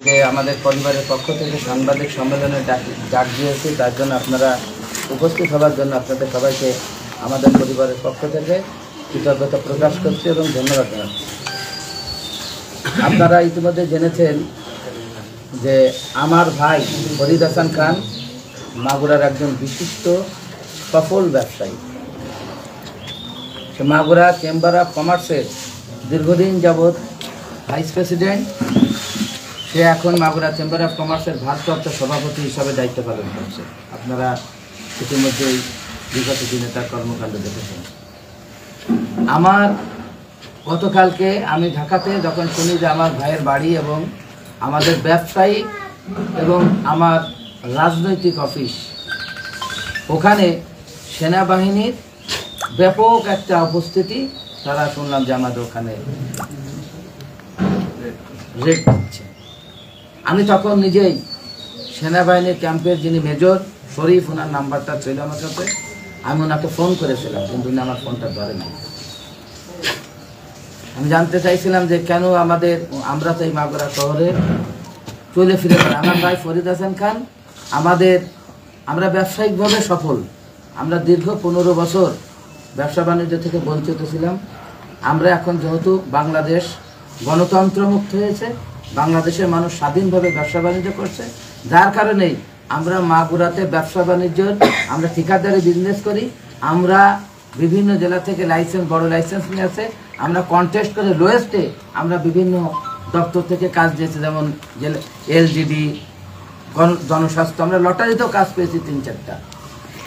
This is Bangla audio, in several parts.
যে আমাদের পরিবারের পক্ষ থেকে সাংবাদিক সম্মেলনের ডাক দিয়েছি, তার জন্য আপনারা উপস্থিত হওয়ার জন্য আপনাদের সবাইকে আমাদের পরিবারের পক্ষ থেকে কৃতজ্ঞতা প্রকাশ করছি এবং ধন্যবাদ জানাচ্ছি। আপনারা ইতিমধ্যে জেনেছেন যে আমার ভাই ফরিদ হাসান খান মাগুরার একজন বিশিষ্ট সফল ব্যবসায়ী। সে মাগুরা চেম্বার অফ কমার্সের দীর্ঘদিন যাবৎ ভাইস প্রেসিডেন্ট। সে এখন মাগুরা চেম্বার অফ কমার্সের ভারপ্রাপ্ত সভাপতি হিসাবে দায়িত্ব পালন করছে। আপনারা ইতিমধ্যেই বিগত দিনে তার কর্মকাণ্ড দেখেছেন। আমার গতকালকে আমি ঢাকাতে যখন শুনি যে আমার ভাইয়ের বাড়ি এবং আমাদের ব্যবসায়ী এবং আমার রাজনৈতিক অফিস, ওখানে সেনাবাহিনীর ব্যাপক একটা উপস্থিতি, তারা শুনলাম যে আমাদের ওখানে রেড দিচ্ছে। আমি তখন নিজেই সেনাবাহিনীর ক্যাম্পের যিনি মেজর শরীফ, ওনার নাম্বারটা ছিল আমার কাছে, আমি ওনাকে ফোন করেছিলাম, কিন্তু উনি আমার ফোনটা ধরেনি। আমি জানতে চাইছিলাম যে কেন আমরা তো এই মাগুরা শহরে চলে ফিরে পারি। আমার ভাই ফরিদ হাসান খান আমরা ব্যবসায়িকভাবে সফল। আমরা দীর্ঘ 15 বছর ব্যবসা বাণিজ্য থেকে বঞ্চিত ছিলাম। আমরা এখন যেহেতু বাংলাদেশ গণতন্ত্রমুক্ত হয়েছে, বাংলাদেশের মানুষ স্বাধীনভাবে ব্যবসা বাণিজ্য করছে, যার কারণেই আমরা মাগুরাতে ব্যবসা বাণিজ্যের আমরা ঠিকাদারি বিজনেস করি। আমরা বিভিন্ন জেলা থেকে বড় লাইসেন্স নিয়ে আসে, আমরা কন্টেস্ট করে লোয়েস্টে আমরা বিভিন্ন দপ্তর থেকে কাজ দিয়েছি, যেমন এলজিডি, জনস্বাস্থ্য, আমরা লটারিতেও কাজ পেয়েছি 3-4টা,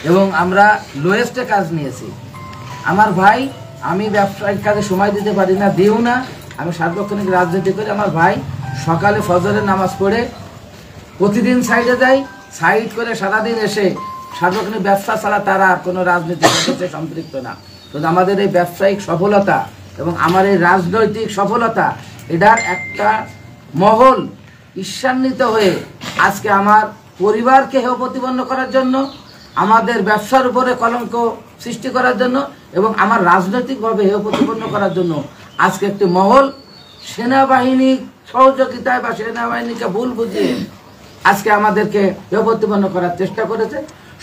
এবং আমরা লোয়েস্টে কাজ নিয়েছি। আমার ভাই, আমি ব্যবসায়িক কাজে সময় দিতে পারি না, দিও না, আমি সার্বক্ষণিক রাজনীতি করি। আমার ভাই সকালে ফজরের নামাজ পড়ে প্রতিদিন সাইডে যায়, সাইড করে সারাদিন এসে সার্বক্ষণিক ব্যবসা ছাড়া তারা কোনো রাজনীতির সাথে সম্পৃক্ত না। কিন্তু আমাদের এই ব্যবসায়িক সফলতা এবং আমার এই রাজনৈতিক সফলতা, এটার একটা মহল ঈর্ষান্বিত হয়ে আজকে আমার পরিবারকে হেয় প্রতিপন্ন করার জন্য, আমাদের ব্যবসার উপরে কলঙ্ক সৃষ্টি করার জন্য এবং আমার রাজনৈতিকভাবে হেয় প্রতিপন্ন করার জন্য আজকে একটি মহল সেনাবাহিনী সহযোগিতায় বা সেনাবাহিনীকে ভুল বুঝিয়ে আজকে আমাদেরকে হেয় প্রতিপন্ন করার চেষ্টা করেছে।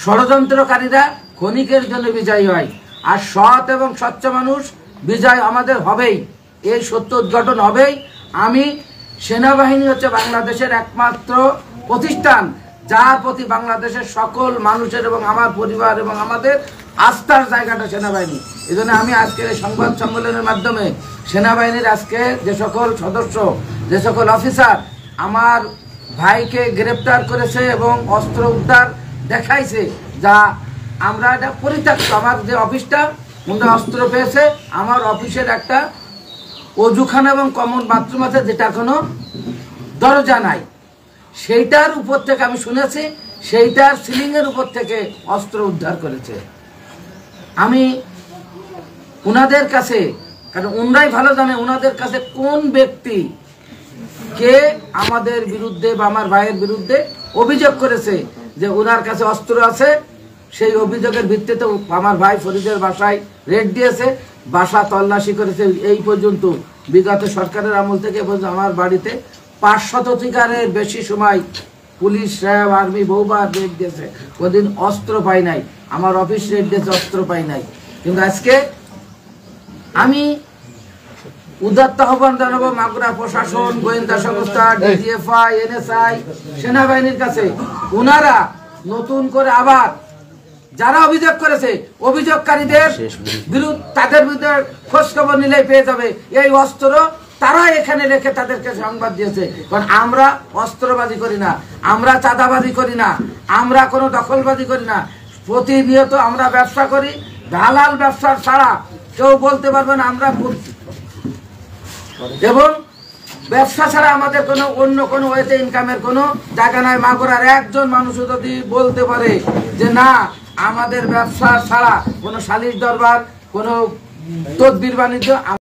ষড়যন্ত্রকারীরা ক্ষণিকের জন্য বিজয়ী হয়, আর সৎ এবং স্বচ্ছ মানুষ বিজয় আমাদের হবেই, এই সত্য উদ্ঘাটন হবেই। আমি সেনাবাহিনী হচ্ছে বাংলাদেশের একমাত্র প্রতিষ্ঠান যার প্রতি বাংলাদেশের সকল মানুষের এবং আমার পরিবার এবং আমাদের আস্থার জায়গাটা সেনাবাহিনী। এই জন্য আমি আজকের এই সংবাদ সম্মেলনের মাধ্যমে সেনাবাহিনীর আজকে যে সকল সদস্য, যে সকল অফিসার আমার ভাইকে গ্রেপ্তার করেছে এবং অস্ত্র উদ্ধার দেখাইছে, যা আমরা এটা পরিত্যক্ত, আমার যে অফিসটা ওনারা অস্ত্র পেয়েছে, আমার অফিসের একটা অজুখানা এবং কমন বাথরুম আছে যেটা কোনো দরজা নাই, সেইটার উপর থেকে আমি শুনেছি, সেইটার সিলিংয়ের উপর থেকে অস্ত্র উদ্ধার করেছে। আমি ওনাদের কাছে, কারণ ওনারাই ভালো জানে ওনাদের কাছে কোন ব্যক্তি কে আমাদের বিরুদ্ধে বা আমার ভাইয়ের বিরুদ্ধে অভিযোগ করেছে যে ওনার কাছে অস্ত্র আছে। সেই অভিযোগের ভিত্তিতে আমার ভাই ফরিদের বাসায় রেড দিয়েছে, বাসা তল্লাশি করেছে। এই পর্যন্ত বিগত সরকারের আমল থেকে আমার বাড়িতে 500 বেশি সময় পুলিশ, র্যাব, আর্মি বহুবার রেড দিয়েছে, কোনদিন অস্ত্র পাই নাই। আমার অফিস রেড দিয়েছে, অস্ত্র পাই নাই। কিন্তু আজকে আমি উদাত্ত আহ্বান জানাবো মাগুরা প্রশাসন, গোয়েন্দা সংস্থা, ডিজিএফআই, এনএসআই, সেনাবাহিনীর কাছে, ওনারা নতুন করে আবার যারা অভিযোগ করেছে অভিযোগকারীদের বিরুদ্ধে, তাদের বিরুদ্ধে খোঁজ খবর নিলেই পেয়ে যাবে এই অস্ত্র তারা এখানে রেখে তাদেরকে সংবাদ দিয়েছে। কারণ আমরা অস্ত্রবাজি করি না, আমরা চাঁদাবাজি করি না, আমরা কোনো দখলবাজি করি না, প্রতিনিয়ত আমরা ব্যবসা করি। হালাল ব্যবসা ছাড়া কেউ বলতে পারবে না আমরা করছি, এবং ব্যবসা ছাড়া আমাদের কোনো অন্য কোনো ওয়েতে ইনকামের কোনো জায়গা নাই। মাগুরার একজন মানুষ যদি বলতে পারে যে না আমাদের ব্যবসা ছাড়া কোনো সালিশ দরবার, কোনো তদবির বাণিজ্য